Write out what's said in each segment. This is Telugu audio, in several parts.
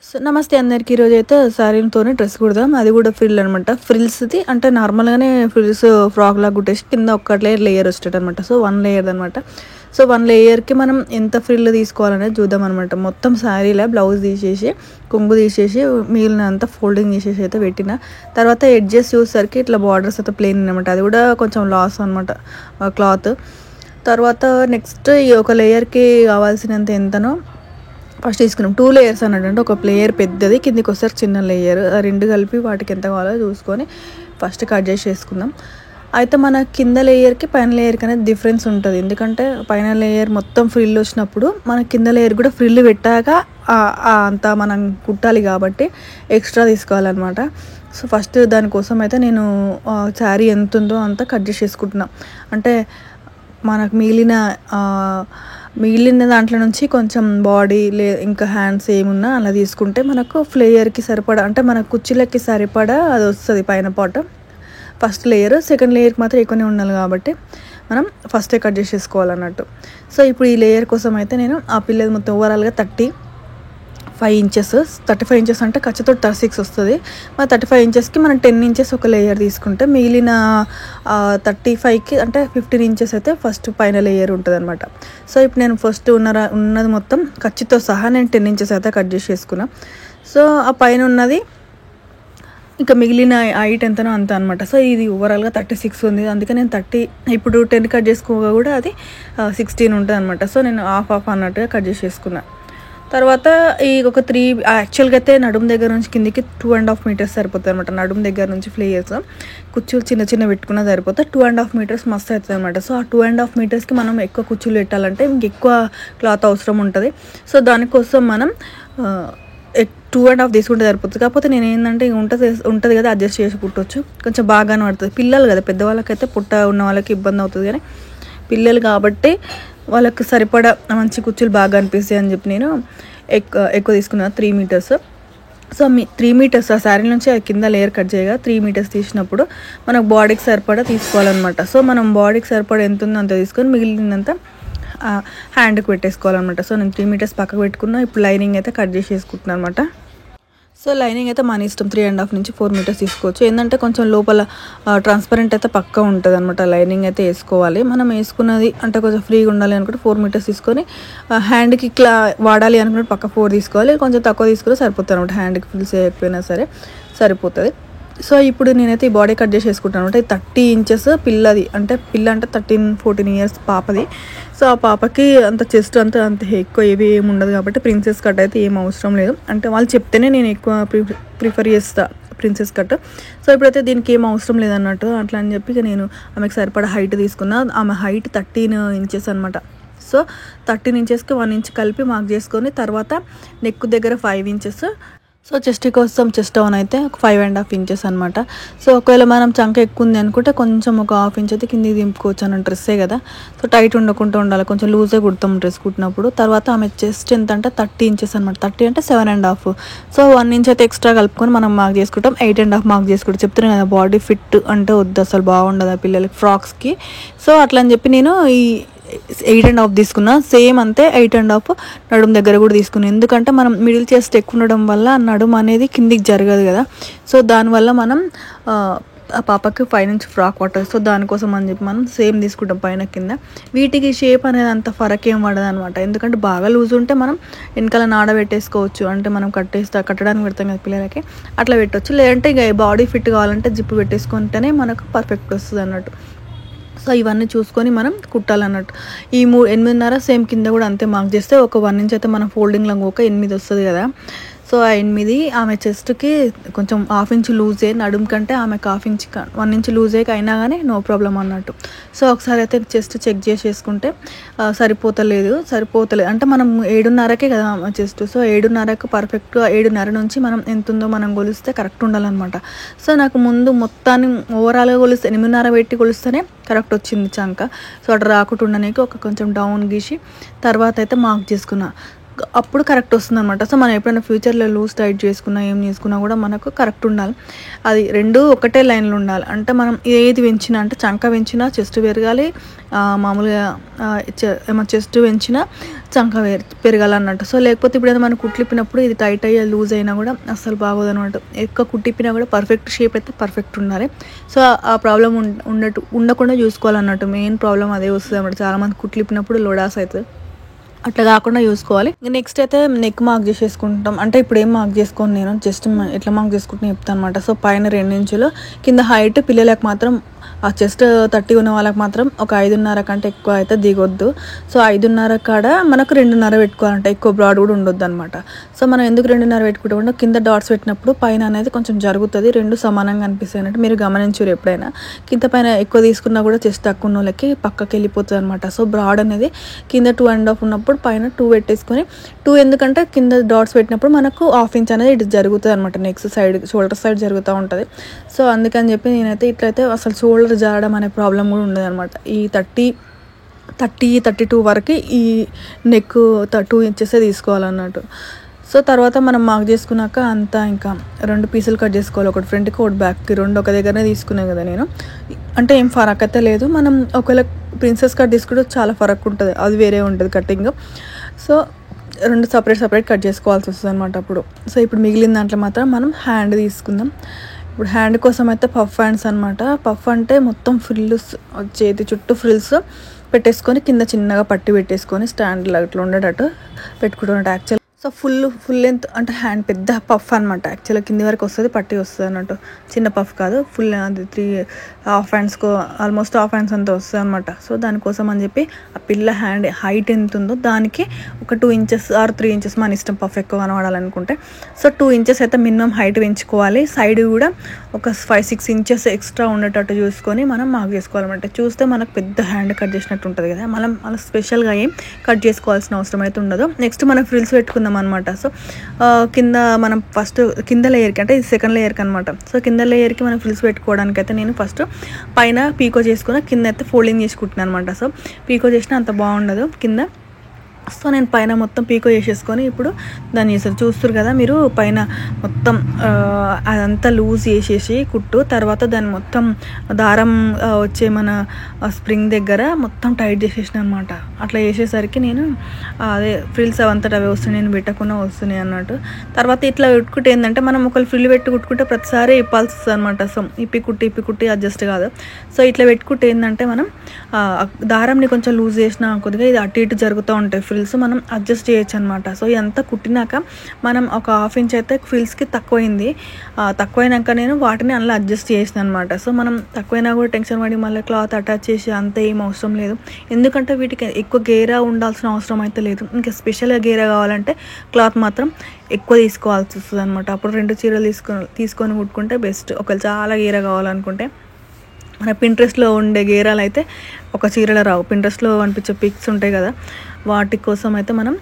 సో నమస్తే అందరికీ. ఈరోజైతే శారీతోనే డ్రెస్ కుడదాం. అది కూడా ఫ్రిల్ అనమాట. ఫ్రిల్స్ది అంటే నార్మల్గానే ఫ్రిల్స్ ఫ్రాక్ లాగా కుట్టేసి కింద ఒక్క లేయర్ వచ్చేటట్టు అనమాట. సో 1 లేయర్ అనమాట. సో 1 లేయర్కి మనం ఎంత ఫ్రిల్ తీసుకోవాలనేది చూద్దాం అనమాట. మొత్తం శారీలో బ్లౌజ్ తీసేసి కొంగు తీసేసి మిగిలినంత ఫోల్డింగ్ చేసేసి అయితే పెట్టిన తర్వాత ఎడ్జెస్ చూసేసరికి ఇట్లా బార్డర్స్ అయితే ప్లెయిన్ అనమాట. అది కూడా కొంచెం లాస్ అనమాట క్లాత్. తర్వాత నెక్స్ట్ ఈ ఒక లేయర్కి కావాల్సినంత ఎంతనో ఫస్ట్ తీసుకున్నాం. 2 లేయర్స్ అన్నట్టు, అంటే ఒక లేయర్ పెద్దది, కిందికి వస్తారు చిన్న లేయర్. ఆ రెండు కలిపి వాటికి ఎంత కావాలో చూసుకొని ఫస్ట్ కట్ చేసి వేసుకుందాం. అయితే మన కింద లేయర్కి పైన లేయర్కి అనేది డిఫరెన్స్ ఉంటుంది. ఎందుకంటే పైన లేయర్ మొత్తం ఫ్రిల్ వచ్చినప్పుడు మన కింద లేయర్ కూడా ఫ్రిల్ పెట్టాక అంతా మనం కుట్టాలి కాబట్టి ఎక్స్ట్రా తీసుకోవాలన్నమాట. సో ఫస్ట్ దానికోసం అయితే నేను శారీ ఎంత ఉందో అంతా కట్ చేసి వేసుకుంటున్నా. అంటే మనకు మిగిలిన దాంట్లో నుంచి కొంచెం బాడీ ఇంకా హ్యాండ్స్ ఏమున్నా అలా తీసుకుంటే మనకు ఫ్లేయర్కి సరిపడా, అంటే మన కుర్చీలకి సరిపడా అది వస్తుంది పైన పాట. ఫస్ట్ లేయర్ సెకండ్ లేయర్కి మాత్రం ఎక్కువనే ఉండాలి కాబట్టి మనం ఫస్టే కట్ చేసేసుకోవాలన్నట్టు. సో ఇప్పుడు ఈ లేయర్ కోసం అయితే నేను ఆ పిల్లది మొత్తం ఓవరాల్గా 35 ఇంచెస్, 35 ఇంచెస్ అంటే ఖచ్చితంగా 36 వస్తుంది. మన 35 ఇంచెస్కి మనం 10 ఇంచెస్ ఒక లేయర్ తీసుకుంటే మిగిలిన 35కి అంటే 15 ఇంచెస్ అయితే ఫస్ట్ పైన లేయర్ ఉంటుంది అనమాట. సో ఇప్పుడు నేను ఫస్ట్ ఉన్నది మొత్తం ఖచ్చితో సహా నేను 10 ఇంచెస్ అయితే కట్ చేసి వేసుకున్నా. సో ఆ పైన ఉన్నది ఇంకా మిగిలిన హైట్ ఎంతనో అంత అనమాట. సో ఇది ఓవరాల్గా 36 ఉంది. అందుకే నేను ఇప్పుడు 10 కట్ చేసుకోగా కూడా అది 16 ఉంటుంది అనమాట. సో నేను హాఫ్ అన్నట్టుగా కట్ చేసి వేసుకున్నా. తర్వాత ఈ ఒక 3 యాక్చువల్గా అయితే నడుము దగ్గర నుంచి కిందికి 2.5 మీటర్స్ సరిపోతుంది అనమాట. నడుము దగ్గర నుంచి ఫ్లేయర్స్ కుర్చీలు చిన్న పెట్టుకున్నా సరిపోతే 2.5 మీటర్స్ మస్తు అవుతుంది అనమాట. సో ఆ 2.5 మీటర్స్కి మనం ఎక్కువ కుర్చీలు పెట్టాలంటే ఇంకెక్కువ క్లాత్ అవసరం ఉంటుంది. సో దానికోసం మనం 2.5 తీసుకుంటే సరిపోతుంది. కాకపోతే నేను ఏంటంటే ఉంటుంది కదా, అడ్జస్ట్ చేసి కుట్టవచ్చు. కొంచెం బాగానే పడుతుంది. పిల్లలు కదా, పెద్దవాళ్ళకైతే పుట్ట ఉన్న వాళ్ళకి ఇబ్బంది అవుతుంది, కానీ పిల్లలు కాబట్టి వాళ్ళకి సరిపడా మంచి కుర్చీలు బాగా అనిపిస్తాయి అని చెప్పి నేను ఎక్కువ తీసుకున్నాను, 3 మీటర్స్. సో 3 మీటర్స్ ఆ శారీ నుంచి కింద లేయర్ కట్ చేయగా 3 మీటర్స్ తీసినప్పుడు మనకు బాడీకి సరిపడా తీసుకోవాలన్నమాట. సో మనం బాడీకి సరిపడా ఎంత ఉందో అంత తీసుకొని మిగిలినంత హ్యాండ్కి పెట్టేసుకోవాలన్నమాట. సో నేను 3 మీటర్స్ పక్కకు పెట్టుకున్నా. ఇప్పుడు లైనింగ్ అయితే కట్ చేసి వేసుకుంటున్నాను అనమాట. సో లైనింగ్ అయితే మన ఇష్టం, 3.5 నుంచి 4 మీటర్స్ తీసుకోవచ్చు. ఏంటంటే కొంచెం లోపల ట్రాన్స్పరెంట్ అయితే పక్కా ఉంటుంది అనమాట. లైనింగ్ అయితే వేసుకోవాలి. మనం వేసుకున్నది అంటే కొంచెం ఫ్రీగా ఉండాలి అనుకుంటే 4 మీటర్స్ తీసుకొని హ్యాండ్కి ఇట్లా వాడాలి అనుకుంటే పక్క 4 తీసుకోవాలి. కొంచెం తక్కువ తీసుకుంటే సరిపోతుంది అనమాట. హ్యాండ్కి ఫిల్స్ చేయకపోయినా సరే సరిపోతుంది. సో ఇప్పుడు నేనైతే ఈ బాడీ కట్ చేసి వేసుకుంటాను అనమాట. 30 ఇంచెస్ పిల్లది, అంటే పిల్ల అంటే 13-14 ఇయర్స్ పాపది. సో ఆ పాపకి అంత చెస్ట్ అంత ఎక్కువ ఏమి ఉండదు కాబట్టి ప్రిన్సెస్ కట్ అయితే ఏం అవసరం లేదు. అంటే వాళ్ళు చెప్తేనే నేను ఎక్కువ ప్రిఫర్ చేస్తా ప్రిన్సెస్ కట్. సో ఇప్పుడైతే దీనికి ఏం అవసరం లేదన్నట్టు అట్లా అని చెప్పి నేను ఆమెకు సరిపడా హైట్ తీసుకున్నా. ఆమె హైట్ 13 ఇంచెస్ అనమాట. సో 13 ఇంచెస్కి 1 ఇంచ్ కలిపి మార్క్ చేసుకొని తర్వాత నెక్ దగ్గర 5 ఇంచెస్. సో చెస్ట్ కోసం చెస్ట్ డౌన్ అయితే 5.5 ఇంచెస్ అనమాట. సో ఒకవేళ మనం చంక ఎక్కువ ఉంది అనుకుంటే కొంచెం ఒక 1/2 ఇంచ్ అయితే కిందికి దింపుకోవచ్చు అన్న డ్రెస్సే కదా. సో టైట్ ఉండకుండా ఉండాలి, కొంచెం లూజే కుడతాం డ్రెస్ కుట్టినప్పుడు. తర్వాత ఆమె చెస్ట్ ఎంత అంటే 30 ఇంచెస్ అనమాట. 30 అంటే 7.5. సో 1 ఇంచ్ అయితే ఎక్స్ట్రా కలుపుకొని మనం మార్క్ చేసుకుంటాం. 8.5 మార్క్ చేసుకుంటాం. చెప్తున్నాను కదా, బాడీ ఫిట్ అంటే వద్దు, అసలు బాగుండదు ఆ పిల్లలకి ఫ్రాక్స్కి. సో అట్లా అని చెప్పి నేను ఈ 8.5 తీసుకున్నా. సేమ్ అంతే 8.5 నడుము దగ్గర కూడా తీసుకున్నాను. ఎందుకంటే మనం మిడిల్ చెస్ట్ ఎక్కువ ఉండడం వల్ల నడుము అనేది కిందికి జరగదు కదా. సో దానివల్ల మనం ఆ పాపకి పైనుంచి ఫ్రాక్ పట్టదు. సో దానికోసం అని చెప్పి మనం సేమ్ తీసుకుంటాం పైన కింద. వీటికి షేప్ అనేది అంత ఫరక్ ఏం పడదు అనమాట. ఎందుకంటే బాగా లూజ్ ఉంటే మనం వెనకాల నాడ పెట్టేసుకోవచ్చు, అంటే మనం కట్టడానికి పెడతాం కదా పిల్లలకి, అట్లా పెట్టవచ్చు. లేదంటే ఇక బాడీ ఫిట్ కావాలంటే జిప్పు పెట్టేసుకుంటేనే మనకు పర్ఫెక్ట్ వస్తుంది అన్నట్టు. సో ఇవన్నీ చూసుకొని మనం కుట్టాలన్నట్టు. ఈ 8.5 సేమ్ కింద కూడా అంతే మార్క్ చేస్తే ఒక 1 ఇంచ్ అయితే మనం ఫోల్డింగ్లో ఒక 8 వస్తుంది కదా. సో ఆ 8 ఆమె చెస్ట్కి కొంచెం 1/2 ఇంచ్ లూజే, నడుము కంటే ఆమెకు 1/2 ఇంచ్ 1 ఇంచ్ లూజే అయినా కానీ నో ప్రాబ్లం అన్నట్టు. సో ఒకసారి అయితే చెస్ట్ చెక్ చేసేసుకుంటే సరిపోతలేదు అంటే మనం 7.5కే కదా చెస్ట్. సో 7.5కు పర్ఫెక్ట్గా 7.5 నుంచి మనం ఎంత ఉందో మనం కొలిస్తే కరెక్ట్ ఉండాలన్నమాట. సో నాకు ముందు మొత్తాన్ని ఓవరాల్గా కొలిస్తే 8.5 పెట్టి కొలిస్తేనే కరెక్ట్ వచ్చింది చంక. సో అటు రాకుండా ఉండడానికి కొంచెం డౌన్ గీసి తర్వాత అయితే మార్క్ చేసుకున్నా. అప్పుడు కరెక్ట్ వస్తుందన్నమాట. సో మనం ఎప్పుడైనా ఫ్యూచర్లో లూజ్ టైట్ చేసుకున్నా ఏం చేసుకున్నా కూడా మనకు కరెక్ట్ ఉండాలి. అది రెండు ఒకటే లైన్లో ఉండాలి. అంటే మనం ఏది పెంచినా అంటే చంక పెంచినా చెస్ట్ పెరగాలి, మామూలుగా ఏమో చెస్ట్ పెంచినా చంక పెరగాలన్నట్టు. సో లేకపోతే ఇప్పుడు ఏదో మనం కుట్లిప్పినప్పుడు ఇది టైట్ అయ్యి లూజ్ అయినా కూడా అస్సలు బాగోదు అనమాట. ఎక్కువ కుట్టిప్పినా కూడా పర్ఫెక్ట్ షేప్ అయితే పర్ఫెక్ట్ ఉండాలి. సో ఆ ప్రాబ్లం ఉండకుండా చూసుకోవాలన్నట్టు. మెయిన్ ప్రాబ్లం అదే వస్తుంది అన్నమాట. చాలామంది కుట్లిప్పినప్పుడు లోడాస్ అవుతుంది, అట్లా కాకుండా చూసుకోవాలి. నెక్స్ట్ అయితే నెక్ మార్క్ చేసేసుకుంటాం. అంటే ఇప్పుడు ఏం మార్క్ చేసుకోను నేను, జస్ట్ ఎట్లా మార్క్ చేసుకుంటున్నా చెప్తాను అనమాట. సో పైన 2 ఇంచులు, కింద హైట్ పిల్లలకు మాత్రం ఆ చెస్ట్ 30 ఉన్న వాళ్ళకి మాత్రం ఒక 5.5 కంటే ఎక్కువ అయితే దిగొద్దు. సో 5.5 కాడ మనకు 2.5 పెట్టుకోవాలంటే ఎక్కువ బ్రాడ్ కూడా ఉండొద్దు అనమాట. సో మనం ఎందుకు 2.5 పెట్టుకుంటాం, కింద డాట్స్ పెట్టినప్పుడు పైన అనేది కొంచెం జరుగుతుంది, 2 సమానంగా అనిపిస్తాయి అన్నట్టు. మీరు గమనించారు ఎప్పుడైనా కింద పైన ఎక్కువ తీసుకున్నా కూడా చెస్ట్ తక్కువ ఉన్న వాళ్ళకి పక్కకి వెళ్ళిపోతుంది అనమాట. సో బ్రాడ్ అనేది కింద 2.5 ఉన్నప్పుడు పైన 2 పెట్టేసుకొని, 2 ఎందుకంటే కింద డాట్స్ పెట్టినప్పుడు మనకు 1/2 ఇంచ్ అనేది ఇటు జరుగుతుంది అనమాట. నెక్స్ట్ సైడ్ షోల్డర్ సైడ్ జరుగుతూ ఉంటుంది. సో అందుకని చెప్పి నేనైతే ఇట్లయితే అసలు షోల్డర్ జారడం అనే ప్రాబ్లం కూడా ఉండదు అనమాట. ఈ 32 వరకు ఈ నెక్ 2 ఇంచెస్ తీసుకోవాలన్నట్టు. సో తర్వాత మనం మార్క్ చేసుకున్నాక అంతా ఇంకా 2 పీసులు కట్ చేసుకోవాలి, ఒకటి ఫ్రంట్కి ఒకటి బ్యాక్కి, 2 ఒక దగ్గరనే తీసుకునే కదా నేను. అంటే ఏం ఫరక్ అయితే లేదు. మనం ఒకవేళ ప్రిన్సెస్ కట్ తీసుకుంటే చాలా ఫరక్ ఉంటుంది, అది వేరే ఉంటుంది కటింగ్. సో 2 సపరేట్ కట్ చేసుకోవాల్సి వస్తుంది అనమాట అప్పుడు. సో ఇప్పుడు మిగిలిన దాంట్లో మాత్రం మనం హ్యాండ్ తీసుకుందాం. ఇప్పుడు హ్యాండ్ కోసం అయితే పఫ్ హ్యాండ్స్ అనమాట. పఫ్ అంటే మొత్తం ఫ్రిల్స్, చేతి చుట్టూ ఫ్రిల్స్ పెట్టేసుకొని కింద చిన్నగా పట్టి పెట్టేసుకొని స్టాండ్ అట్లా ఉండేటట్టు పెట్టుకుంటున్నట్టు. యాక్చువల్ సో ఫుల్ లెంత్ అంటే హ్యాండ్ పెద్ద పఫ్ అనమాట. యాక్చువల్గా కింది వరకు వస్తుంది, పట్టి వస్తుంది అన్నట్టు. చిన్న పఫ్ కాదు, ఫుల్ అది 3 హాఫ్ హ్యాండ్స్కో ఆల్మోస్ట్ హాఫ్ హ్యాండ్స్ అంతా వస్తుంది అనమాట. సో దానికోసం అని చెప్పి ఆ పిల్ల హ్యాండ్ హైట్ ఎంత ఉందో దానికి ఒక 2 ఇంచెస్ ఆర్ 3 ఇంచెస్ మన ఇష్టం, పఫ్ ఎక్కువ కనబడాలనుకుంటే. సో 2 ఇంచెస్ అయితే మినిమం హైట్ పెంచుకోవాలి. సైడ్ కూడా ఒక 5-6 ఇంచెస్ ఎక్స్ట్రా ఉండేటట్టు చూసుకొని మనం మార్క్ చేసుకోవాలన్నమాట. చూస్తే మనకు పెద్ద హ్యాండ్ కట్ చేసినట్టు ఉంటుంది కదా, మనం అలా స్పెషల్గా ఏం కట్ చేసుకోవాల్సిన అవసరం అయితే ఉండదు. నెక్స్ట్ మనం ఫ్రిల్స్ పెట్టుకుందాం అనమాట. సో కింద మనం ఫస్ట్ కింద లేయర్కి, అంటే ఇది సెకండ్ లేయర్కి అనమాట. సో కింద లేయర్కి మనం ఫ్రిల్స్ పెట్టుకోవడానికి అయితే నేను ఫస్ట్ పైన పీకో చేసుకుని కింద అయితే ఫోల్డింగ్ చేసుకుంటున్నాను అనమాట. సో పీకో చేసినా అంత బాగుండదు కింద. సో నేను పైన మొత్తం పీకో చేసేసుకొని ఇప్పుడు దాన్ని చేస్తారు. చూస్తారు కదా మీరు, పైన మొత్తం అదంతా లూజ్ చేసేసి కుట్టు, తర్వాత దాన్ని మొత్తం దారం వచ్చే మన స్ప్రింగ్ దగ్గర మొత్తం టైట్ చేసేసిన అనమాట. అట్లా చేసేసరికి నేను అదే ఫ్రిల్స్ అవంతటా అవి వస్తున్నాయి, నేను పెట్టకుండా వస్తున్నాయి అన్నట్టు. తర్వాత ఇట్లా పెట్టుకుంటే ఏంటంటే మనం ఒకళ్ళు ఫ్రిల్ పెట్టి కుట్టుకుంటే ప్రతిసారి ఇప్పాల్సి వస్తుంది అనమాట. సో ఇప్పి కుట్టి అడ్జస్ట్ కాదు. సో ఇట్లా పెట్టుకుంటే ఏంటంటే మనం దారంని కొంచెం లూజ్ చేసిన కొద్దిగా ఇది అటు ఇటు జరుగుతూ ఉంటాయి ఫ్రిల్స్, మనం అడ్జస్ట్ చేయొచ్చు అనమాట. సో ఇదంతా కుట్టినాక మనం ఒక 1/2 ఇంచ్ అయితే ఫ్రిల్స్కి తక్కువైనాక నేను వాటిని అలా అడ్జస్ట్ చేసిన అనమాట. సో మనం తక్కువైనా కూడా టెన్షన్ పడి మళ్ళీ క్లాత్ అటాచ్ చేసి అంత ఏం అవసరం లేదు, ఎందుకంటే వీటికి ఎక్కువ గేరా ఉండాల్సిన అవసరం అయితే లేదు. ఇంకా స్పెషల్గా గేరా కావాలంటే క్లాత్ మాత్రం ఎక్కువ తీసుకోవాల్సి వస్తుంది అనమాట. అప్పుడు 2 చీరలు తీసుకొని కుట్టుకుంటే బెస్ట్. ఒకవేళ చాలా గేరా కావాలనుకుంటే మన పింట్రెస్ట్లో ఉండే గేరాలు అయితే ఒక చీరలో రావు. పింట్రెస్ట్లో కనిపించే పిక్స్ ఉంటాయి కదా, వాటి కోసం అయితే మనం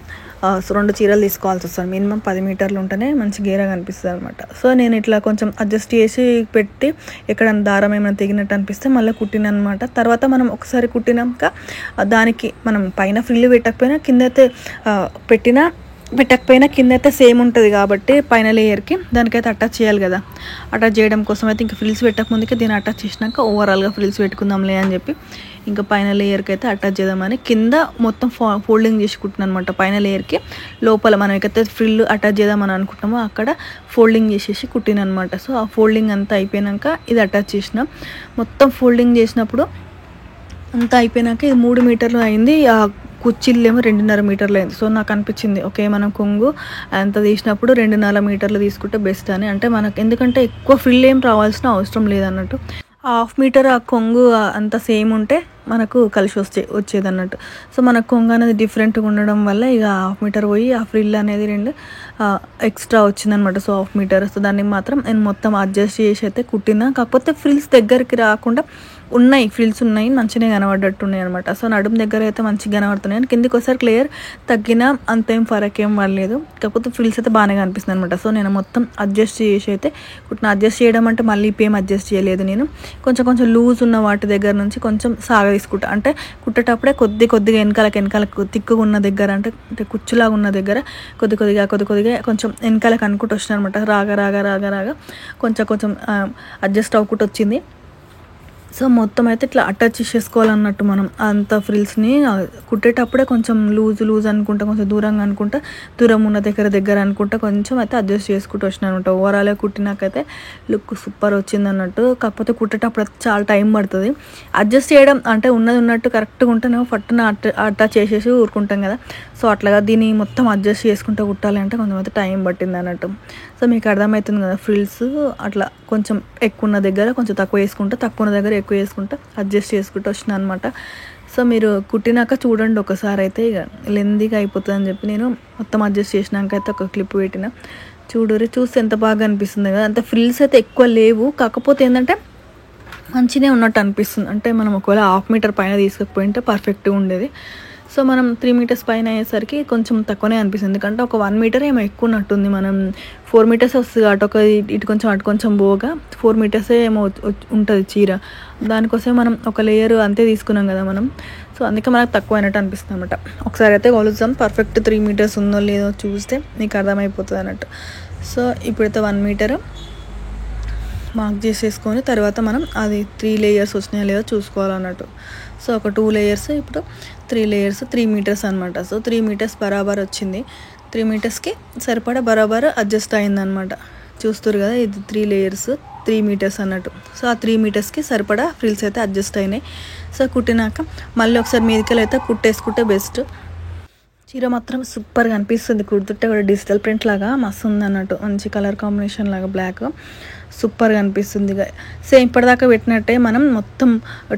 2 చీరలు తీసుకోవాల్సి వస్తుంది. మినిమం 10 మీటర్లు ఉంటేనే మంచి గేరా కనిపిస్తుంది అనమాట. సో నేను ఇట్లా కొంచెం అడ్జస్ట్ చేసి పెట్టి ఎక్కడ దారం ఏమైనా తెగినట్టు అనిపిస్తే మళ్ళీ కుట్టిన అనమాట. తర్వాత మనం ఒకసారి కుట్టినాక దానికి మనం పైన ఫ్రిల్ పెట్టకపోయినా కింద అయితే సేమ్ ఉంటుంది కాబట్టి పైన లేయర్కి దానికైతే అటాచ్ చేయాలి కదా. అటాచ్ చేయడం కోసం అయితే ఇంకా ఫ్రిల్స్ పెట్టకముందుకే దీన్ని అటాచ్ చేసినాక ఓవరాల్గా ఫ్రిల్స్ పెట్టుకుందాంలే అని చెప్పి ఇంకా పైన లేయర్కి అయితే అటాచ్ చేద్దామని కింద మొత్తం ఫోల్డింగ్ చేసి కుట్టినాను అనమాట. పైన లేయర్కి లోపల మనం ఎక్కడైతే ఫ్రిల్ అటాచ్ చేద్దామని అనుకుంటామో అక్కడ ఫోల్డింగ్ చేసేసి కుట్టిన అనమాట. సో ఆ ఫోల్డింగ్ అంతా అయిపోయాక ఇది అటాచ్ చేసిన. మొత్తం ఫోల్డింగ్ చేసినప్పుడు అంతా అయిపోయాక ఇది 3 మీటర్లు అయింది, కుచ్చిళ్ళేమో 2.5 మీటర్లు అయింది. సో నాకు అనిపించింది ఓకే మనం కొంగు అంత తీసినప్పుడు 2.5 మీటర్లు తీసుకుంటే బెస్ట్ అని. అంటే మనకు ఎందుకంటే ఎక్కువ ఫ్రిల్ ఏం రావాల్సిన అవసరం లేదన్నట్టు. 1/2 మీటర్ ఆ కొంగు అంత సేమ్ ఉంటే మనకు కలిసి వచ్చేదన్నట్టు. సో మన కొంగు అనేది డిఫరెంట్గా ఉండడం వల్ల ఇక 1/2 మీటర్ పోయి ఆ ఫ్రిల్ అనేది 2 ఎక్స్ట్రా వచ్చిందనమాట. So 1/2 metre. సో దాన్ని మాత్రం నేను మొత్తం అడ్జస్ట్ చేసి అయితే కుట్టినా. కాకపోతే ఫ్రిల్స్ దగ్గరికి రాకుండా ఉన్నాయి, ఫ్రిల్స్ ఉన్నాయి, మంచిగా కనబడ్డట్టు ఉన్నాయి అనమాట. సో నడుము దగ్గర అయితే మంచిగా కనబడుతున్నాయి. కిందికి ఒకసారి క్లియర్ తగ్గినా అంతేం ఫరక్ ఏం పడలేదు, కాకపోతే ఫ్రిల్స్ అయితే బాగానే కనిపిస్తుంది అనమాట. సో నేను మొత్తం అడ్జస్ట్ చేసి అయితే అడ్జస్ట్ చేయడం అంటే మళ్ళీ ఇప్పేం అడ్జస్ట్ చేయలేదు. నేను కొంచెం లూజ్ ఉన్న వాటి దగ్గర నుంచి కొంచెం తీసుకుంటా. అంటే కుట్టేటప్పుడే కొద్దిగా వెనకాల తిక్కుగా ఉన్న దగ్గర అంటే కుచ్చులాగా ఉన్న దగ్గర కొద్దిగా కొంచెం వెనకాలకు అనుకుంటూ వచ్చిన అనమాట. రాగా కొంచెం అడ్జస్ట్ అవ్వకుండా వచ్చింది. సో మొత్తం అయితే ఇట్లా అటాచ్ చేసేసుకోవాలన్నట్టు మనం అంత ఫ్రిల్స్ని కుట్టేటప్పుడే కొంచెం లూజ్ అనుకుంటా, కొంచెం దూరంగా అనుకుంటా, దూరం ఉన్న దగ్గర అనుకుంటా కొంచెం అయితే అడ్జస్ట్ చేసుకుంటూ వచ్చిన అనమాట. ఓవరాల్గా కుట్టినాకైతే లుక్ సూపర్ వచ్చింది అన్నట్టు. కాకపోతే కుట్టేటప్పుడు అయితే చాలా టైం పడుతుంది. అడ్జస్ట్ చేయడం అంటే ఉన్నట్టు కరెక్ట్గా ఉంటేనే పట్టున అటాచ్ చేసేసి ఊరుకుంటాం కదా. సో అట్లాగా దీన్ని మొత్తం అడ్జస్ట్ చేసుకుంటూ కుట్టాలి అంటే కొంచెం అయితే టైం పట్టింది అన్నట్టు. సో మీకు అర్థమవుతుంది కదా, ఫ్రిల్స్ అట్లా కొంచెం ఎక్కువ ఉన్న దగ్గర కొంచెం తక్కువ వేసుకుంటా, తక్కువ ఉన్న దగ్గర ఎక్కువ వేసుకుంటా అడ్జస్ట్ చేసుకుంటూ వచ్చిన అనమాట. సో మీరు కుట్టినాక చూడండి ఒకసారి అయితే, ఇక లెందీగా అయిపోతుంది అని చెప్పి నేను మొత్తం అడ్జస్ట్ చేసినాక అయితే ఒక క్లిప్ పెట్టిన. చూస్తే ఎంత బాగా అనిపిస్తుంది కదా. అంత ఫ్రిల్స్ అయితే ఎక్కువ లేవు, కాకపోతే ఏంటంటే మంచిగా ఉన్నట్టు అనిపిస్తుంది. అంటే మనం ఒకవేళ 1/2 మీటర్ పైన తీసుకపోయింటే పర్ఫెక్ట్గా ఉండేది. సో మనం 3 మీటర్స్ పైన అయ్యేసరికి కొంచెం తక్కువనే అనిపిస్తుంది, ఎందుకంటే ఒక 1 మీటర్ ఏమో ఎక్కువ ఉన్నట్టుంది. మనం 4 మీటర్స్ వస్తుంది కాబట్టి ఇటు కొంచెం అటు కొంచెం పోగా 4 మీటర్సే ఏమో ఉంటుంది చీర. దానికోసం మనం ఒక లేయర్ అంతే తీసుకున్నాం కదా మనం. సో అందుకే మనకు తక్కువ అయినట్టు అనిపిస్తుంది అనమాట. ఒకసారి అయితే కొలుద్దాం, పర్ఫెక్ట్ 3 మీటర్స్ ఉందో లేదో చూస్తే మీకు అర్థమైపోతుంది అన్నట్టు. సో ఇప్పుడైతే 1 మీటర్ మార్క్ చేసేసుకొని తర్వాత మనం అది 3 లేయర్స్ వచ్చినాయో లేదో చూసుకోవాలన్నట్టు. సో ఒక 2 లేయర్స్, ఇప్పుడు 3 లేయర్స్ 3 మీటర్స్ అనమాట. సో 3 మీటర్స్ బరాబర్ వచ్చింది. 3 మీటర్స్కి సరిపడా బరాబర్ అడ్జస్ట్ అయిందనమాట. చూస్తారు కదా, ఇది 3 లేయర్స్ 3 మీటర్స్ అన్నట్టు. సో ఆ 3 మీటర్స్కి సరిపడా ఫ్రిల్స్ అయితే అడ్జస్ట్ అయినాయి. సో కుట్టినాక మళ్ళీ ఒకసారి మీదికెళ్ళి అయితే కుట్టేసుకుంటే బెస్ట్. చీర మాత్రం సూపర్గా అనిపిస్తుంది, కుడుతుంటే కూడా డిజిటల్ ప్రింట్ లాగా మస్తు ఉంది అన్నట్టు. మంచి కలర్ కాంబినేషన్ లాగా బ్లాక్ సూపర్గా అనిపిస్తుంది. సేమ్ ఇప్పటిదాకా పెట్టినట్టే మనం మొత్తం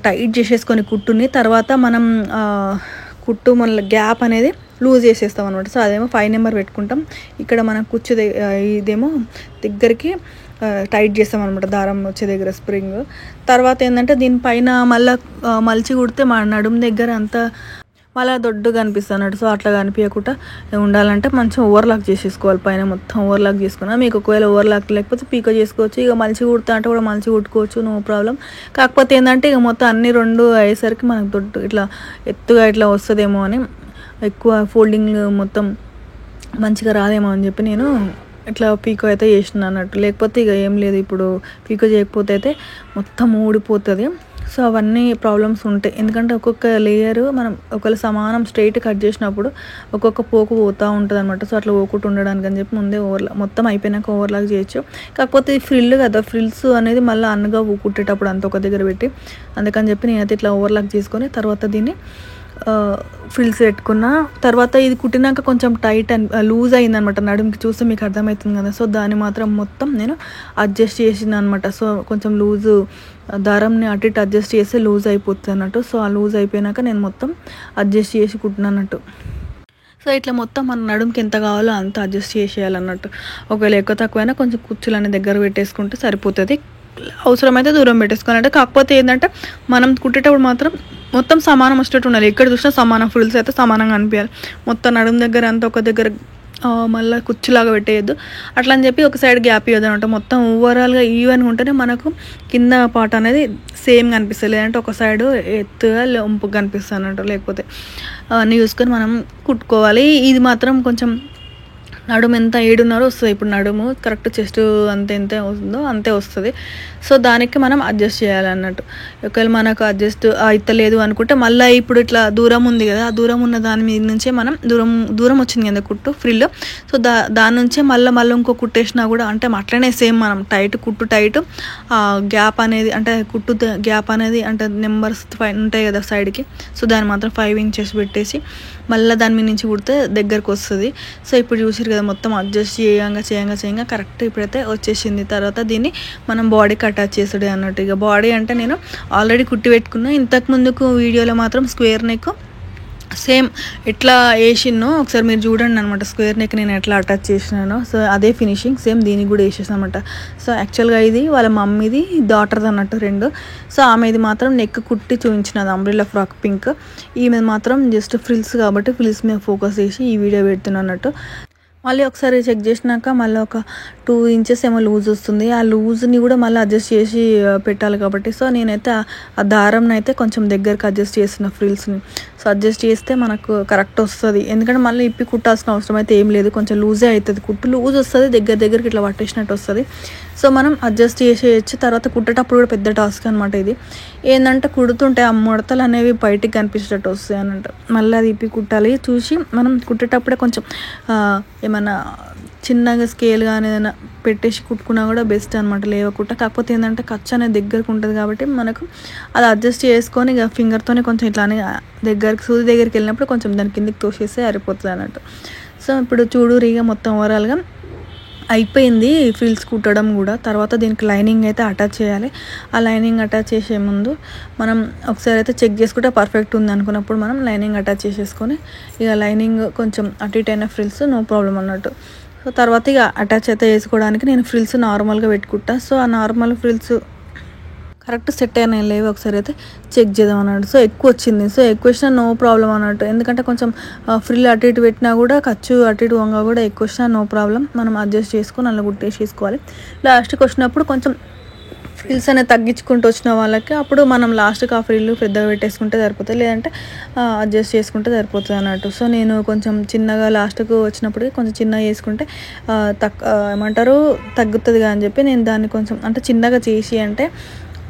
టైట్ చేసేసుకొని కుట్టుని తర్వాత మనం కుట్టు మళ్ళీ గ్యాప్ అనేది లూజ్ చేసేస్తాం అనమాట. సో అదేమో 5 నెంబర్ పెట్టుకుంటాం. ఇక్కడ మనం ఇదేమో దగ్గరికి టైట్ చేస్తాం అనమాట, దారం వచ్చే దగ్గర స్ప్రింగ్. తర్వాత ఏంటంటే దీనిపైన మళ్ళీ మలిచి కుడితే మా నడుము దగ్గర అంతా మళ్ళీ దొడ్డుగా అనిపిస్తుంది అన్నట్టు. సో అట్లా కనిపించకుండా ఉండాలంటే మంచిగా ఓవర్లాక్ చేసేసుకోవాలి. పైన మొత్తం ఓవర్లాక్ చేసుకున్నా, మీకు ఒకవేళ ఓవర్లాక్ లేకపోతే పీకో చేసుకోవచ్చు. ఇక మలిచి కుడతా అంటే కూడా మలిచి కుట్టుకోవచ్చు, నో ప్రాబ్లం. కాకపోతే ఏంటంటే ఇక మొత్తం అన్ని 2 అయ్యేసరికి మనకు దొడ్డు ఇట్లా ఎత్తుగా ఇట్లా వస్తుందేమో అని, ఎక్కువ ఫోల్డింగ్ మొత్తం మంచిగా రాదేమో అని చెప్పి నేను ఇట్లా పీకో అయితే చేసిన అన్నట్టు. లేకపోతే ఇక ఏం లేదు, ఇప్పుడు పీకో చేయకపోతే అయితే మొత్తం ఊడిపోతుంది. సో అవన్నీ ప్రాబ్లమ్స్ ఉంటాయి, ఎందుకంటే ఒక్కొక్క లేయర్ మనం ఒకవేళ సమానం స్ట్రైట్ కట్ చేసినప్పుడు ఒక్కొక్క పోకు పోతూ ఉంటుంది అనమాట. సో అట్లా పోకుండా ఉండడానికి అని చెప్పి ముందే మొత్తం అయిపోయినాక ఓవర్లాక్ చేయొచ్చు. కాకపోతే ఫ్రిల్ కదా, ఫ్రిల్స్ అనేది మళ్ళీ అన్నగా కుట్టేటప్పుడు అంత ఒక దగ్గర పెట్టి, అందుకని చెప్పి నేనైతే ఇట్లా ఓవర్లాక్ చేసుకొని తర్వాత దీన్ని ఫ్రిల్స్ పెట్టుకున్న. తర్వాత ఇది కుట్టినాక కొంచెం టైట్ అండ్ లూజ్ అయిందనమాట, నడుముకి చూస్తే మీకు అర్థమవుతుంది కదా. సో దాన్ని మాత్రం మొత్తం నేను అడ్జస్ట్ చేసిన అనమాట. సో కొంచెం లూజు దారంని అటు ఇటు అడ్జస్ట్ చేస్తే లూజ్ అయిపోతుంది అన్నట్టు. సో ఆ లూజ్ అయిపోయినాక నేను మొత్తం అడ్జస్ట్ చేసి కుట్టినట్టు. సో ఇట్లా మొత్తం మన నడుముకి ఎంత కావాలో అంత అడ్జస్ట్ చేసేయాలన్నట్టు. ఒకవేళ ఎక్కువ తక్కువైనా కొంచెం కుర్చీలన్నీ దగ్గర పెట్టేసుకుంటే సరిపోతుంది, అవసరమైతే దూరం పెట్టేసుకోవాలంటే. కాకపోతే ఏంటంటే మనం కుట్టేటప్పుడు మాత్రం మొత్తం సమానం వచ్చేటట్టు ఉండాలి. ఎక్కడ చూసినా సమానం, ఫ్రిల్స్ అయితే సమానంగా అనిపించాలి. మొత్తం నడుము దగ్గర అంతా ఒక దగ్గర మళ్ళీ కుర్చీలాగా పెట్టేయద్దు. అట్లా అని చెప్పి ఒక సైడ్ గ్యాప్ ఇవ్వద్దు అనమాట. మొత్తం ఓవరాల్గా ఈవెన్గా ఉంటేనే మనకు కింద పార్ట్ అనేది సేమ్గా అనిపిస్తుంది. లేదంటే ఒక సైడ్ ఎత్తుగా వంపుగా కనిపిస్తుంది అన్నట్టు. లేకపోతే అన్నీ చూసుకొని మనం కుట్టుకోవాలి. ఇది మాత్రం కొంచెం నడుము ఎంత 7.5 వస్తుంది. ఇప్పుడు నడుము కరెక్ట్ చెస్ట్ ఎంత వస్తుందో అంతే వస్తుంది. సో దానికి మనం అడ్జస్ట్ చేయాలన్నట్టు. ఒకవేళ మనకు అడ్జస్ట్ అవుతలేదు అనుకుంటే మళ్ళీ ఇప్పుడు ఇట్లా దూరం ఉంది కదా, ఆ దూరం ఉన్న దాని మీద నుంచే మనం దూరం వచ్చింది కదా కుట్టు ఫ్రిల్. సో దాని నుంచే మళ్ళీ ఇంకో కుట్టేసినా కూడా అంటే అట్లనే సేమ్ మనం కుట్టు టైట్ గ్యాప్ అనేది అంటే కుట్టు గ్యాప్ అనేది అంటే నెంబర్స్ ఉంటాయి కదా సైడ్కి. సో దాన్ని మాత్రం 5 ఇంచెస్ పెట్టేసి మళ్ళీ దాని మీద నుంచి కుడితే దగ్గరకు వస్తుంది. సో ఇప్పుడు చూసారు కదా, మొత్తం అడ్జస్ట్ చేయంగా కరెక్ట్ ఇప్పుడైతే వచ్చేసింది. తర్వాత దీన్ని మనం బాడీకి అటాచ్ చేసుడే అన్నట్టు. ఇక బాడీ అంటే నేను ఆల్రెడీ కుట్టి పెట్టుకున్నా. ఇంతకు ముందుకు వీడియోలో మాత్రం స్క్వేర్ నెక్ సేమ్ ఎట్లా వేసినో ఒకసారి మీరు చూడండి అనమాట. స్క్వేర్ నెక్ నేను ఎట్లా అటాచ్ చేసినానో సో అదే ఫినిషింగ్ సేమ్ దీనికి కూడా వేసేసాను అనమాట. సో యాక్చువల్గా ఇది వాళ్ళ మమ్మీది డాటర్ది అన్నట్టు రెండు. సో ఆమెది మాత్రం నెక్ కుట్టి చూపించినది అంబ్రెల్లా ఫ్రాక్ పింక్. ఈమె మాత్రం జస్ట్ ఫ్రిల్స్ కాబట్టి ఫ్రిల్స్ మీద ఫోకస్ చేసి ఈ వీడియో పెడుతున్నా అన్నట్టు. మళ్ళీ ఒకసారి చెక్ చేసినాక మళ్ళీ ఒక 2 ఇంచెస్ ఏమో లూజ్ వస్తుంది. ఆ లూజ్ని కూడా మళ్ళీ అడ్జస్ట్ చేసి పెట్టాలి కాబట్టి సో నేనైతే ఆ దారంని అయితే కొంచెం దగ్గరికి అడ్జస్ట్ చేసిన ఫ్రిల్స్ని. సో అడ్జస్ట్ చేస్తే మనకు కరెక్ట్ వస్తుంది. ఎందుకంటే మళ్ళీ ఇప్పి కుట్టాల్సిన అవసరం అయితే ఏం లేదు. కొంచెం లూజే అవుతుంది, కుట్టు లూజ్ వస్తుంది, దగ్గరికి ఇట్లా పట్టేసినట్టు వస్తుంది. సో మనం అడ్జస్ట్ చేసేయచ్చు. తర్వాత కుట్టేటప్పుడు కూడా పెద్ద టాస్క్ అనమాట ఇది. ఏంటంటే కుడుతుంటే ఆ ముడతలు అనేవి బయటికి కనిపించేటట్టు వస్తాయి అన్నట్టు. మళ్ళీ అది ఇప్పి కుట్టాలి. చూసి మనం కుట్టేటప్పుడే కొంచెం ఏమన్నా చిన్నగా స్కేల్ కానీ ఏదైనా పెట్టేసి కుట్టుకున్నా కూడా బెస్ట్ అనమాట లేవకుండా. కాకపోతే ఏంటంటే ఖర్చు అనేది దగ్గరకు ఉంటుంది కాబట్టి మనకు అది అడ్జస్ట్ చేసుకొని ఇక ఫింగర్తోనే కొంచెం ఇట్లానే సూది దగ్గరికి వెళ్ళినప్పుడు కొంచెం దాని కిందకి తోసేస్తే సరిపోతుంది అన్నట్టు. సో ఇప్పుడు చూడు రీగా మొత్తం ఓవరాల్గా అయిపోయింది ఫ్రిల్స్ కుట్టడం కూడా. తర్వాత దీనికి లైనింగ్ అయితే అటాచ్ చేయాలి. ఆ లైనింగ్ అటాచ్ చేసే ముందు మనం ఒకసారి అయితే చెక్ చేసుకుంటే పర్ఫెక్ట్ ఉంది అనుకున్నప్పుడు మనం లైనింగ్ అటాచ్ చేసేసుకొని ఇక లైనింగ్ కొంచెం అటు ఇటు అయిన ఫ్రిల్స్ నో ప్రాబ్లం అన్నట్టు. సో తర్వాత ఇక అటాచ్ అయితే వేసుకోవడానికి నేను ఫ్రిల్స్ నార్మల్గా పెట్టుకుంటా. సో ఆ నార్మల్ ఫ్రిల్స్ కరెక్ట్ సెట్ అయినా లేవు ఒకసారి అయితే చెక్ చేద్దాం అన్నట్టు. సో ఎక్కువ వచ్చింది. సో ఎక్కువ వచ్చినా నో ప్రాబ్లం అన్నట్టు. ఎందుకంటే కొంచెం ఫ్రిల్ అటు ఇటు పెట్టినా కూడా ఖర్చు అటు ఇటు వంగ కూడా ఎక్కువ వచ్చినా నో ప్రాబ్లం. మనం అడ్జస్ట్ చేసుకొని అలా కుట్టేసేసుకోవాలి. లాస్ట్కి వచ్చినప్పుడు కొంచెం ఫ్రిల్స్ అనేది తగ్గించుకుంటూ వచ్చిన వాళ్ళకి అప్పుడు మనం లాస్ట్కి ఆ ఫ్రిల్ పెద్దగా పెట్టేసుకుంటే సరిపోతుంది, లేదంటే అడ్జస్ట్ చేసుకుంటే సరిపోతుంది అన్నట్టు. సో నేను కొంచెం చిన్నగా లాస్ట్కు వచ్చినప్పటికీ కొంచెం చిన్నగా చేసుకుంటే ఏమంటారు తగ్గుతుంది అని చెప్పి నేను దాన్ని కొంచెం అంటే చిన్నగా చేసి అంటే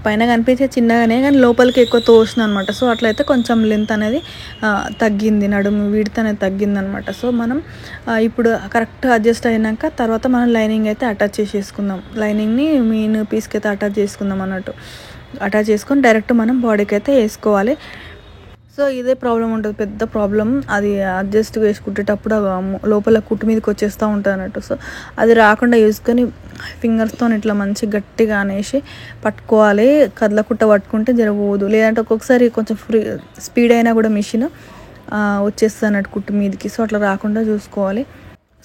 పైన కనిపించే చిన్నగానే కానీ లోపలికి ఎక్కువ తోసిన అనమాట. సో అట్లయితే కొంచెం లెంత్ అనేది తగ్గింది, నడుము విడ్త్ అనేది తగ్గింది అనమాట. సో మనం ఇప్పుడు కరెక్ట్ అడ్జస్ట్ అయినాక తర్వాత మనం లైనింగ్ అయితే అటాచ్ చేసేసుకుందాం. లైనింగ్ని మెయిన్ పీస్కి అయితే అటాచ్ చేసుకుందాం అన్నట్టు. అటాచ్ చేసుకొని డైరెక్ట్ మనం బాడీకి అయితే వేసుకోవాలి. సో ఇదే ప్రాబ్లం ఉంటుంది, పెద్ద ప్రాబ్లం. అది అడ్జస్ట్ వేసుకుంటేటప్పుడు లోపల కుట్టు మీదకి వచ్చేస్తూ ఉంటుంది అన్నట్టు. సో అది రాకుండా చూసుకొని ఫింగర్స్తో ఇట్లా మంచి గట్టిగా అనేసి పట్టుకోవాలి. కదలకుట్ట పట్టుకుంటే జరగదు, లేదంటే ఒక్కొక్కసారి కొంచెం స్పీడ్ అయినా కూడా మిషన్ వచ్చేస్తుంది అన్నట్టు కుట్టు మీదకి. సో అట్లా రాకుండా చూసుకోవాలి.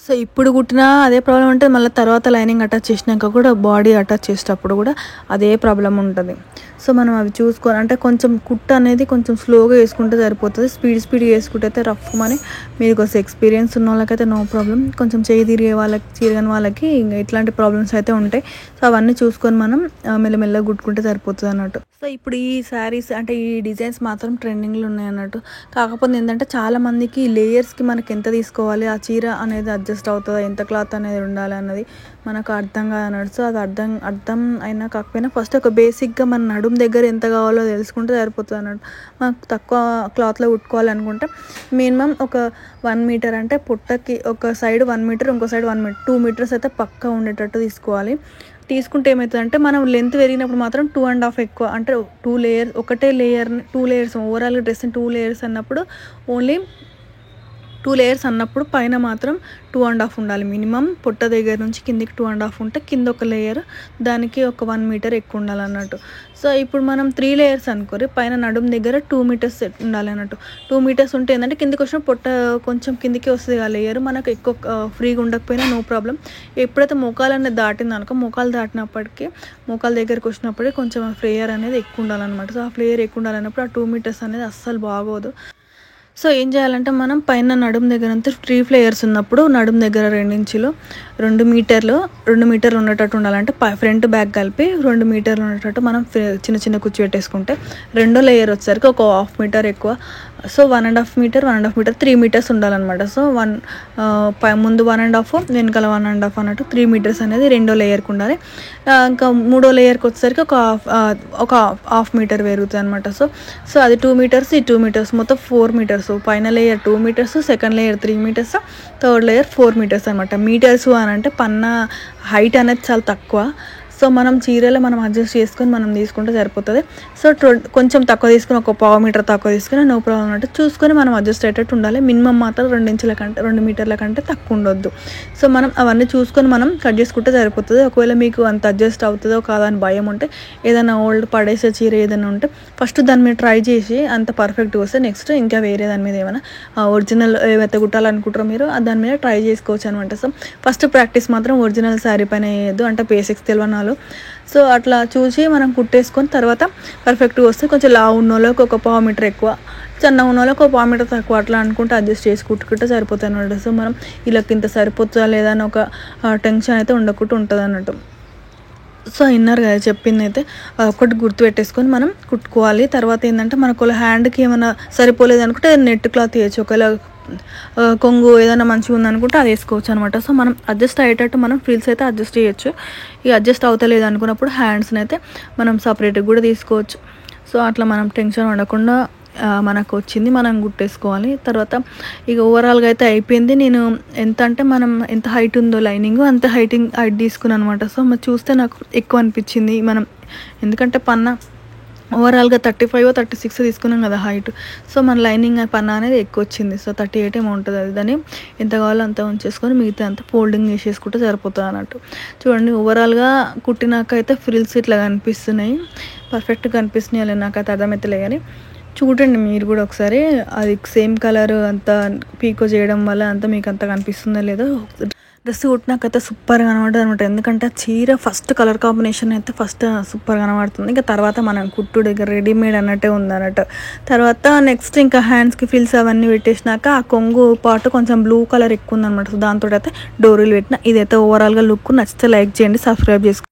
సో ఇప్పుడు కుట్టినా అదే ప్రాబ్లం ఉంటుంది. మళ్ళీ తర్వాత లైనింగ్ అటాచ్ చేసినాక కూడా బాడీ అటాచ్ చేసేటప్పుడు కూడా అదే ప్రాబ్లం ఉంటుంది. సో మనం అవి చూసుకోవాలి. అంటే కొంచెం కుట్టు అనేది కొంచెం స్లోగా వేసుకుంటే సరిపోతుంది. స్పీడ్గా వేసుకుంటే అయితే రఫ్ అని మీరు కొంచెం ఎక్స్పీరియన్స్ ఉన్న వాళ్ళకైతే నో ప్రాబ్లం. కొంచెం చేయి తిరగని వాళ్ళకి ఇట్లాంటి ప్రాబ్లమ్స్ అయితే ఉంటాయి. సో అవన్నీ చూసుకొని మనం మెల్లమెల్లగా కుట్టుకుంటే సరిపోతుంది అన్నట్టు. సో ఇప్పుడు ఈ శారీస్ అంటే ఈ డిజైన్స్ మాత్రం ట్రెండింగ్లో ఉన్నాయి అన్నట్టు. కాకపోతే ఏంటంటే చాలామందికి లేయర్స్కి మనకి ఎంత తీసుకోవాలి, ఆ చీర అనేది అడ్జస్ట్ అవుతుందా, ఎంత క్లాత్ అనేది ఉండాలి అన్నది మనకు అర్థం కాదు అన్నట్టు. సో అది అర్థం అయినా కాకపోయినా ఫస్ట్ ఒక బేసిక్గా మన నడుము దగ్గర ఎంత కావాలో తెలుసుకుంటే సరిపోతుంది అన్నట్టు. మనకు తక్కువ క్లాత్లో కుట్టుకోవాలనుకుంటే మినిమం ఒక 1 మీటర్ అంటే పుట్టకి ఒక సైడ్ 1 మీటర్, ఇంకో సైడ్ 1 మీటర్, 2 మీటర్స్ అయితే పక్కా ఉండేటట్టు తీసుకోవాలి. తీసుకుంటే ఏమవుతుందంటే మనం లెంత్ పెరిగినప్పుడు మాత్రం 2.5 ఎక్కువ అంటే 2 లేయర్స్ ఒకటే లేయర్ని 2 లేయర్స్ ఓవరాల్గా డ్రెస్ని 2 లేయర్స్ అన్నప్పుడు ఓన్లీ 2 లేయర్స్ అన్నప్పుడు పైన మాత్రం 2.5 ఉండాలి మినిమం. పొట్ట దగ్గర నుంచి కిందికి 2.5 ఉంటే కింద ఒక లేయర్ దానికి ఒక 1 మీటర్ ఎక్కువ ఉండాలి అన్నట్టు. సో ఇప్పుడు మనం 3 లేయర్స్ అనుకోరి పైన నడుము దగ్గర 2 మీటర్స్ ఉండాలి అన్నట్టు. 2 మీటర్స్ ఉంటే ఏంటంటే కిందికి వచ్చిన పొట్ట కొంచెం కిందికి వస్తుంది ఆ లేయర్. మనకు ఎక్కువ ఫ్రీగా ఉండకపోయినా నో ప్రాబ్లం. ఎప్పుడైతే మోకాలు అనేది దాటింది అనుకో, మోకాలు దాటినప్పటికీ మోకాల దగ్గరికి వచ్చినప్పుడే కొంచెం ఆ ఫ్లేయర్ అనేది ఎక్కువ ఉండాలన్నమాట. సో ఆ ఫ్లేయర్ ఎక్కువ ఉండాలన్నప్పుడు ఆ 2 మీటర్స్ అనేది అస్సలు బాగోదు. సో ఏం చేయాలంటే మనం పైన నడుము దగ్గర అంతా 3 ఫ్లేయర్స్ ఉన్నప్పుడు నడుము దగ్గర 2 ఇంచులు 2 మీటర్లు ఉండేటట్టు ఉండాలంటే ఫ్రంట్ బ్యాక్ కలిపి 2 మీటర్లు ఉండేటట్టు మనం చిన్న చిన్న కుచ్చి పెట్టేసుకుంటే రెండో లేయర్ వచ్చేసరికి ఒక 1/2 మీటర్ ఎక్కువ. సో 1.5 మీటర్ 3 మీటర్స్ ఉండాలన్నమాట. సో ముందు 1.5 వెనకాల 1.5 అన్నట్టు 3 మీటర్స్ అనేది రెండో లేయర్కి ఉండాలి. ఇంకా మూడో లేయర్కి వచ్చేసరికి ఒక హాఫ్ మీటర్ పెరుగుతుంది అనమాట. సో అది 2 మీటర్స్, ఈ 2 మీటర్స్ మొత్తం 4 మీటర్స్. పైన layer 2 meters, second layer 3 meters, third layer 4 meters అనమాట. మీటర్స్ అని అంటే పన్న హైట్ అనేది చాలా తక్కువ. సో మనం చీరలో మనం అడ్జస్ట్ చేసుకొని మనం తీసుకుంటే సరిపోతుంది. సో కొంచెం తక్కువ తీసుకుని ఒక పావు మీటర్ తక్కువ తీసుకుని నో ప్రాబ్లం అన్నట్టు చూసుకొని మనం అడ్జస్ట్ అయ్యేటట్టు ఉండాలి. మినిమం మాత్రం 2 ఇంచుల కంటే 2 మీటర్ల కంటే తక్కువ ఉండొద్దు. సో మనం అవన్నీ చూసుకొని మనం కట్ చేసుకుంటే సరిపోతుంది. ఒకవేళ మీకు అంత అడ్జస్ట్ అవుతుందో కాదా అని భయం ఉంటే, ఏదైనా ఓల్డ్ పడేసే చీర ఏదైనా ఉంటే ఫస్ట్ దాని మీద ట్రై చేసి అంత పర్ఫెక్ట్గా వస్తే నెక్స్ట్ ఇంకా వేరే దాని మీద ఏమైనా ఒరిజినల్ ఏవైతే కుట్టాలనుకుంటారో మీరు దాని మీద ట్రై చేసుకోవచ్చు అనమాట. సో ఫస్ట్ ప్రాక్టీస్ మాత్రం ఒరిజినల్ శారీ పైన వేయద్దు, అంటే బేసిక్స్ తెలియనాలు. సో అట్లా చూసి మనం కుట్టేసుకొని తర్వాత పర్ఫెక్ట్గా వస్తే కొంచెం లావు ఉన్నోళ్ళకి ఒక పావు మీటర్ ఎక్కువ, చిన్న ఉన్నోళ్ళకి ఒక పావు మీటర్ తక్కువ అట్లా అనుకుంటే అడ్జస్ట్ చేసి కుట్టుకుంటే సరిపోతుంది అనమాట. సో మనం వీళ్ళకి ఇంత సరిపోతుందా లేదా అని ఒక టెన్షన్ అయితే ఉండకుండా ఉంటుంది అన్నట్టు. సో విన్నారు కదా చెప్పింది అయితే, ఒకటి గుర్తు పెట్టేసుకొని మనం కుట్టుకోవాలి. తర్వాత ఏంటంటే మనకు హ్యాండ్కి ఏమైనా సరిపోలేదు అనుకుంటే నెట్ క్లాత్ వేయచ్చు, ఒకవేళ కొంగు ఏదైనా మంచిగా ఉందనుకుంటే అది వేసుకోవచ్చు అనమాట. సో మనం అడ్జస్ట్ అయ్యేటట్టు మనం ఫ్రిల్స్ అయితే అడ్జస్ట్ చేయొచ్చు. ఇక అడ్జస్ట్ అవుతలేదు అనుకున్నప్పుడు హ్యాండ్స్ని అయితే మనం సపరేట్గా కూడా తీసుకోవచ్చు. సో అట్లా మనం టెన్షన్ పడకుండా మనకు వచ్చింది మనం కుట్టేసుకోవాలి. తర్వాత ఇక ఓవరాల్గా అయితే అయిపోయింది. నేను ఎంత అంటే మనం ఎంత హైట్ ఉందో లైనింగ్ అంత హైట్ తీసుకున్నాను అనమాట. సో మరి చూస్తే నాకు ఎక్కువ అనిపించింది మనం, ఎందుకంటే పన్నా ఓవరాల్గా 35 36 తీసుకున్నాం కదా హైట్. సో మన లైనింగ్ పన్నా అనేది ఎక్కువ వచ్చింది. సో 38 ఏమో ఉంటుంది. అది దాన్ని ఎంత కావాలో అంత ఉంచేసుకొని మిగతా అంతా ఫోల్డింగ్ చేసేసుకుంటే సరిపోతుంది అన్నట్టు. చూడండి ఓవరాల్గా కుట్టినాక అయితే ఫ్రిల్స్ ఇట్లా కనిపిస్తున్నాయి, పర్ఫెక్ట్గా కనిపిస్తున్నాయి. నాకైతే అర్థమవుతలే కానీ చూడండి మీరు కూడా ఒకసారి, అది సేమ్ కలర్ అంతా పీకో చేయడం వల్ల అంతా మీకు అంత కనిపిస్తుందో లేదో. డ్రెస్ కుట్టినాకైతే సూపర్ కనబడుతుంది అనమాట. ఎందుకంటే చీర ఫస్ట్ కలర్ కాంబినేషన్ అయితే ఫస్ట్ సూపర్ కనబడుతుంది. ఇంకా తర్వాత మనం కుట్టు దగ్గర రెడీమేడ్ అన్నట్టే ఉంది అన్నట్టు. తర్వాత నెక్స్ట్ ఇంకా హ్యాండ్స్కి ఫిల్స్ అవన్నీ పెట్టేసినాక ఆ కొంగు పాటు కొంచెం బ్లూ కలర్ ఎక్కువ ఉందన్నమాట. సో దాంతో అయితే డోరీలు పెట్టిన. ఇదైతే ఓవరాల్గా లుక్ నచ్చితే లైక్ చేయండి, సబ్స్క్రైబ్ చేసుకోండి.